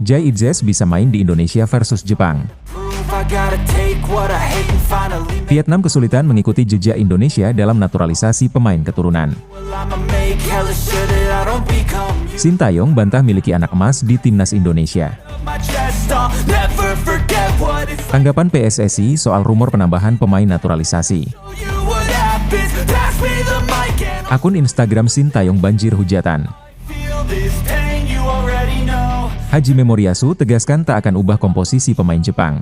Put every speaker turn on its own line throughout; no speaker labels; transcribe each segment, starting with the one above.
Jai Itzes bisa main di Indonesia versus Jepang. Vietnam kesulitan mengikuti jejak Indonesia dalam naturalisasi pemain keturunan. Sintayong bantah miliki anak emas di timnas Indonesia. Tanggapan PSSI soal rumor penambahan pemain naturalisasi. Akun Instagram Sintayong banjir hujatan. Haji Memoriasu tegaskan tak akan ubah komposisi pemain Jepang.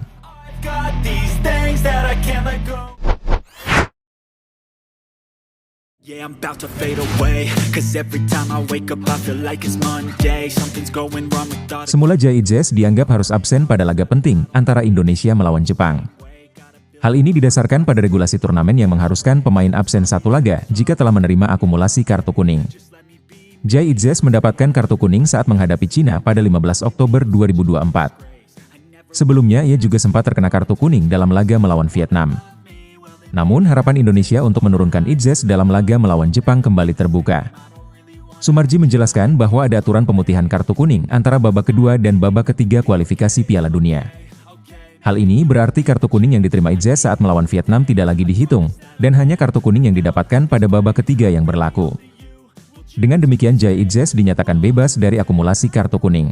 Semula Jai Itzes dianggap harus absen pada laga penting antara Indonesia melawan Jepang. Hal ini didasarkan pada regulasi turnamen yang mengharuskan pemain absen satu laga jika telah menerima akumulasi kartu kuning. Jai Itzes mendapatkan kartu kuning saat menghadapi Cina pada 15 Oktober 2024. Sebelumnya ia juga sempat terkena kartu kuning dalam laga melawan Vietnam. Namun harapan Indonesia untuk menurunkan Itzes dalam laga melawan Jepang kembali terbuka. Sumarji menjelaskan bahwa ada aturan pemutihan kartu kuning antara babak kedua dan babak ketiga kualifikasi Piala Dunia. Hal ini berarti kartu kuning yang diterima Itzes saat melawan Vietnam tidak lagi dihitung, dan hanya kartu kuning yang didapatkan pada babak ketiga yang berlaku. Dengan demikian Jai Itzes dinyatakan bebas dari akumulasi kartu kuning.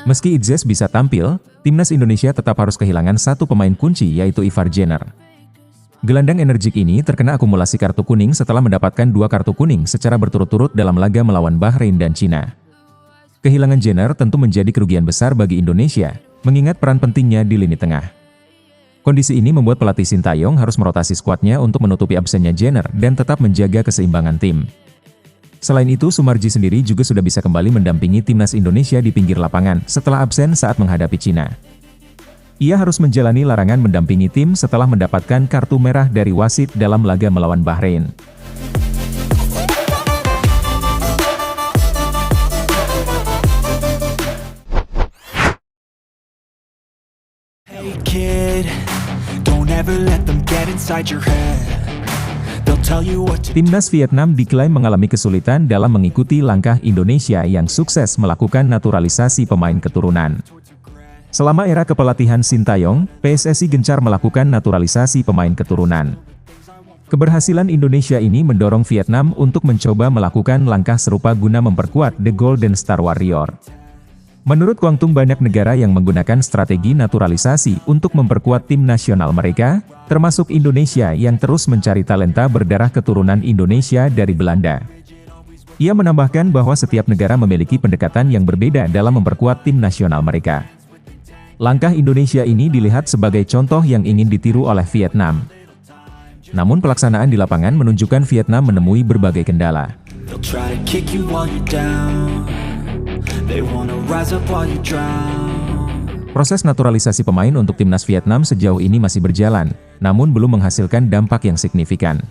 Meski Itzes bisa tampil, timnas Indonesia tetap harus kehilangan satu pemain kunci yaitu Ivar Jenner. Gelandang energik ini terkena akumulasi kartu kuning setelah mendapatkan 2 kartu kuning secara berturut-turut dalam laga melawan Bahrain dan Cina. Kehilangan Jenner tentu menjadi kerugian besar bagi Indonesia, mengingat peran pentingnya di lini tengah. Kondisi ini membuat pelatih Sintayong harus merotasi skuadnya untuk menutupi absennya Jenner dan tetap menjaga keseimbangan tim. Selain itu, Sumarji sendiri juga sudah bisa kembali mendampingi timnas Indonesia di pinggir lapangan setelah absen saat menghadapi Cina. Ia harus menjalani larangan mendampingi tim setelah mendapatkan kartu merah dari wasit dalam laga melawan Bahrain. Timnas Vietnam diklaim mengalami kesulitan dalam mengikuti langkah Indonesia yang sukses melakukan naturalisasi pemain keturunan. Selama era kepelatihan Sintayong, PSSI gencar melakukan naturalisasi pemain keturunan. Keberhasilan Indonesia ini mendorong Vietnam untuk mencoba melakukan langkah serupa guna memperkuat The Golden Star Warrior. Menurut Kwang Tung, banyak negara yang menggunakan strategi naturalisasi untuk memperkuat tim nasional mereka, termasuk Indonesia yang terus mencari talenta berdarah keturunan Indonesia dari Belanda. Ia menambahkan bahwa setiap negara memiliki pendekatan yang berbeda dalam memperkuat tim nasional mereka. Langkah Indonesia ini dilihat sebagai contoh yang ingin ditiru oleh Vietnam. Namun pelaksanaan di lapangan menunjukkan Vietnam menemui berbagai kendala. Proses naturalisasi pemain untuk timnas Vietnam sejauh ini masih berjalan, namun belum menghasilkan dampak yang signifikan.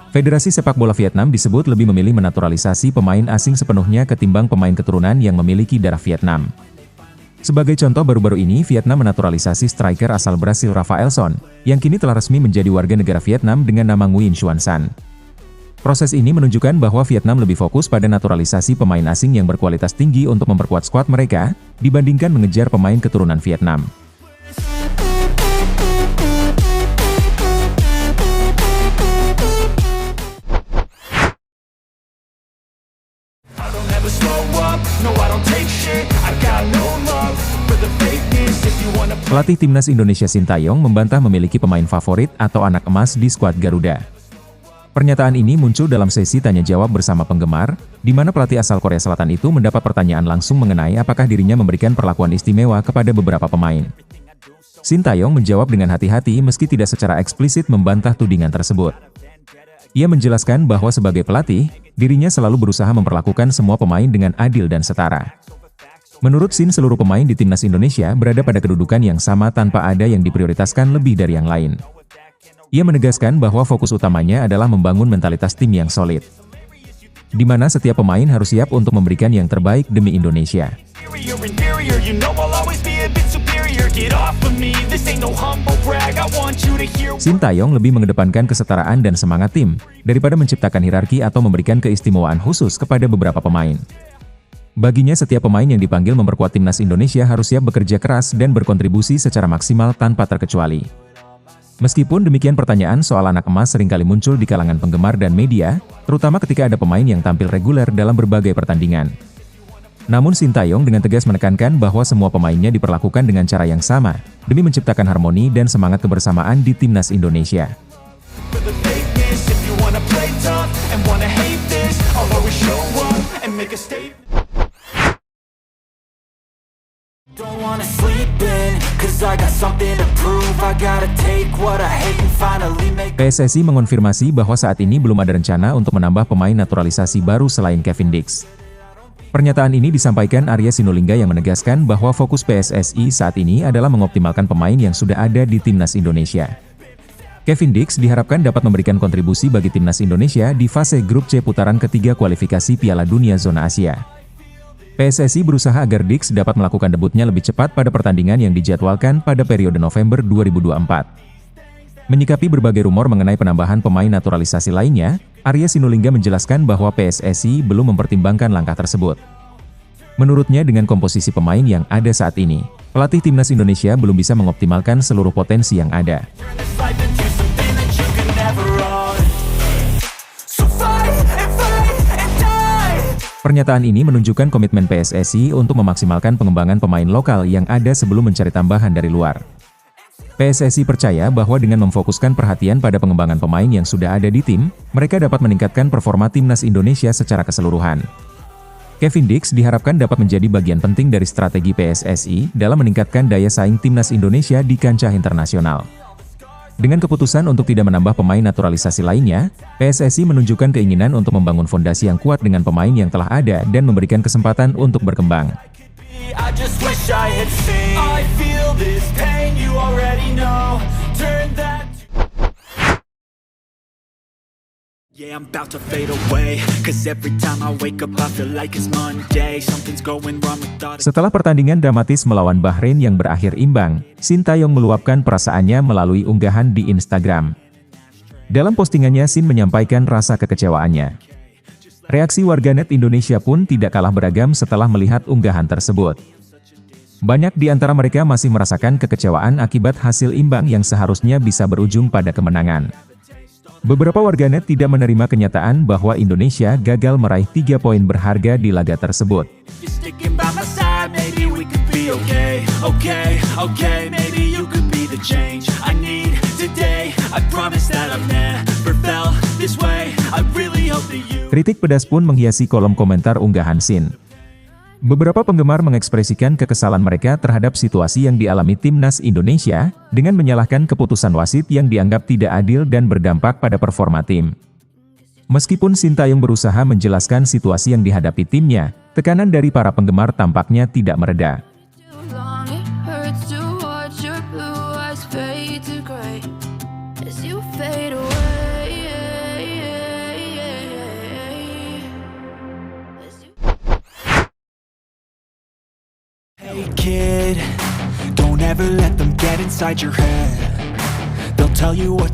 Federasi Sepak Bola Vietnam disebut lebih memilih menaturalisasi pemain asing sepenuhnya ketimbang pemain keturunan yang memiliki darah Vietnam. Sebagai contoh, baru-baru ini Vietnam menaturalisasi striker asal Brasil Rafaelson, yang kini telah resmi menjadi warga negara Vietnam dengan nama Nguyen Xuan San. Proses ini menunjukkan bahwa Vietnam lebih fokus pada naturalisasi pemain asing yang berkualitas tinggi untuk memperkuat skuad mereka, dibandingkan mengejar pemain keturunan Vietnam. Pelatih timnas Indonesia Sintayong membantah memiliki pemain favorit atau anak emas di skuad Garuda. Pernyataan ini muncul dalam sesi tanya-jawab bersama penggemar, di mana pelatih asal Korea Selatan itu mendapat pertanyaan langsung mengenai apakah dirinya memberikan perlakuan istimewa kepada beberapa pemain. Sintayong menjawab dengan hati-hati meski tidak secara eksplisit membantah tudingan tersebut. Ia menjelaskan bahwa sebagai pelatih, dirinya selalu berusaha memperlakukan semua pemain dengan adil dan setara. Menurut Sin, seluruh pemain di timnas Indonesia berada pada kedudukan yang sama tanpa ada yang diprioritaskan lebih dari yang lain. Ia menegaskan bahwa fokus utamanya adalah membangun mentalitas tim yang solid, di mana setiap pemain harus siap untuk memberikan yang terbaik demi Indonesia.
Get off of me, this ain't no humble brag. I want you to hear.
Sintayong lebih mengedepankan kesetaraan dan semangat tim, daripada menciptakan hierarki atau memberikan keistimewaan khusus kepada beberapa pemain. Baginya setiap pemain yang dipanggil memperkuat timnas Indonesia harus siap bekerja keras dan berkontribusi secara maksimal tanpa terkecuali. Meskipun demikian, pertanyaan soal anak emas seringkali muncul di kalangan penggemar dan media, terutama ketika ada pemain yang tampil reguler dalam berbagai pertandingan. Namun Sintayong dengan tegas menekankan bahwa semua pemainnya diperlakukan dengan cara yang sama, demi menciptakan harmoni dan semangat kebersamaan di timnas Indonesia. PSSI mengonfirmasi bahwa saat ini belum ada rencana untuk menambah pemain naturalisasi baru selain Kevin Dix. Pernyataan ini disampaikan Arya Sinulinga yang menegaskan bahwa fokus PSSI saat ini adalah mengoptimalkan pemain yang sudah ada di timnas Indonesia. Kevin Dix diharapkan dapat memberikan kontribusi bagi timnas Indonesia di fase grup C putaran ketiga kualifikasi Piala Dunia Zona Asia. PSSI berusaha agar Dix dapat melakukan debutnya lebih cepat pada pertandingan yang dijadwalkan pada periode November 2024. Menyikapi berbagai rumor mengenai penambahan pemain naturalisasi lainnya, Arya Sinulinga menjelaskan bahwa PSSI belum mempertimbangkan langkah tersebut. Menurutnya dengan komposisi pemain yang ada saat ini, pelatih timnas Indonesia belum bisa mengoptimalkan seluruh potensi yang ada. Pernyataan ini menunjukkan komitmen PSSI untuk memaksimalkan pengembangan pemain lokal yang ada sebelum mencari tambahan dari luar. PSSI percaya bahwa dengan memfokuskan perhatian pada pengembangan pemain yang sudah ada di tim, mereka dapat meningkatkan performa timnas Indonesia secara keseluruhan. Kevin Dix diharapkan dapat menjadi bagian penting dari strategi PSSI dalam meningkatkan daya saing timnas Indonesia di kancah internasional. Dengan keputusan untuk tidak menambah pemain naturalisasi lainnya, PSSI menunjukkan keinginan untuk membangun fondasi yang kuat dengan pemain yang telah ada dan memberikan kesempatan untuk berkembang. Setelah pertandingan dramatis melawan Bahrain yang berakhir imbang, Sintayong meluapkan perasaannya melalui unggahan di Instagram. Dalam postingannya, Sin menyampaikan rasa kekecewaannya. Reaksi warganet Indonesia pun tidak kalah beragam setelah melihat unggahan tersebut. Banyak di antara mereka masih merasakan kekecewaan akibat hasil imbang yang seharusnya bisa berujung pada kemenangan. Beberapa warganet tidak menerima kenyataan bahwa Indonesia gagal meraih 3 poin berharga di laga tersebut. Kritik pedas pun menghiasi kolom komentar unggahan Sin. Beberapa penggemar mengekspresikan kekesalan mereka terhadap situasi yang dialami timnas Indonesia, dengan menyalahkan keputusan wasit yang dianggap tidak adil dan berdampak pada performa tim. Meskipun Sintayong berusaha menjelaskan situasi yang dihadapi timnya, tekanan dari para penggemar tampaknya tidak mereda.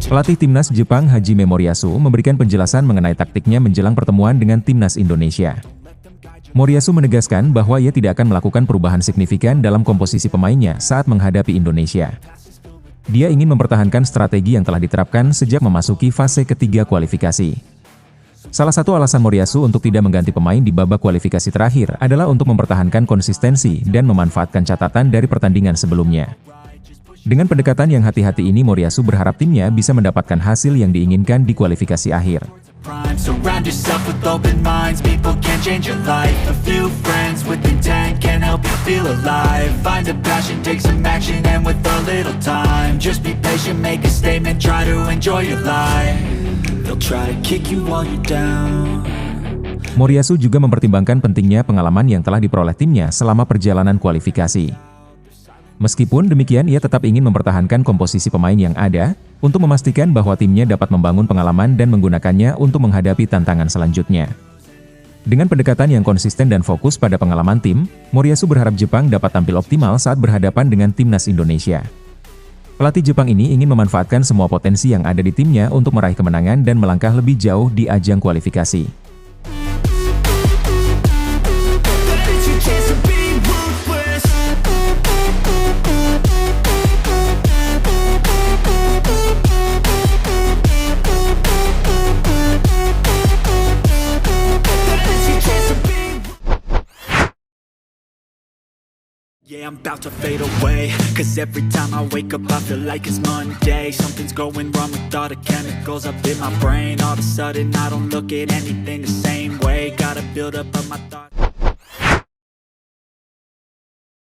Pelatih timnas Jepang Hajime Moriyasu memberikan penjelasan mengenai taktiknya menjelang pertemuan dengan timnas Indonesia. Moriyasu menegaskan bahwa ia tidak akan melakukan perubahan signifikan dalam komposisi pemainnya saat menghadapi Indonesia. Dia ingin mempertahankan strategi yang telah diterapkan sejak memasuki fase ketiga kualifikasi. Salah satu alasan Moriyasu untuk tidak mengganti pemain di babak kualifikasi terakhir adalah untuk mempertahankan konsistensi dan memanfaatkan catatan dari pertandingan sebelumnya. Dengan pendekatan yang hati-hati ini, Moriyasu berharap timnya bisa mendapatkan hasil yang diinginkan di kualifikasi akhir. Moriyasu juga mempertimbangkan pentingnya pengalaman yang telah diperoleh timnya selama perjalanan kualifikasi. Meskipun demikian, ia tetap ingin mempertahankan komposisi pemain yang ada, untuk memastikan bahwa timnya dapat membangun pengalaman dan menggunakannya untuk menghadapi tantangan selanjutnya. Dengan pendekatan yang konsisten dan fokus pada pengalaman tim, Moriyasu berharap Jepang dapat tampil optimal saat berhadapan dengan timnas Indonesia. Pelatih Jepang ini ingin memanfaatkan semua potensi yang ada di timnya untuk meraih kemenangan dan melangkah lebih jauh di ajang kualifikasi.
Yeah, I'm about to fade away, cause every time I wake up I feel like it's Monday. Something's going wrong with all the chemicals up in my brain. All of a sudden I don't look at anything the same way. Gotta build up of my thoughts.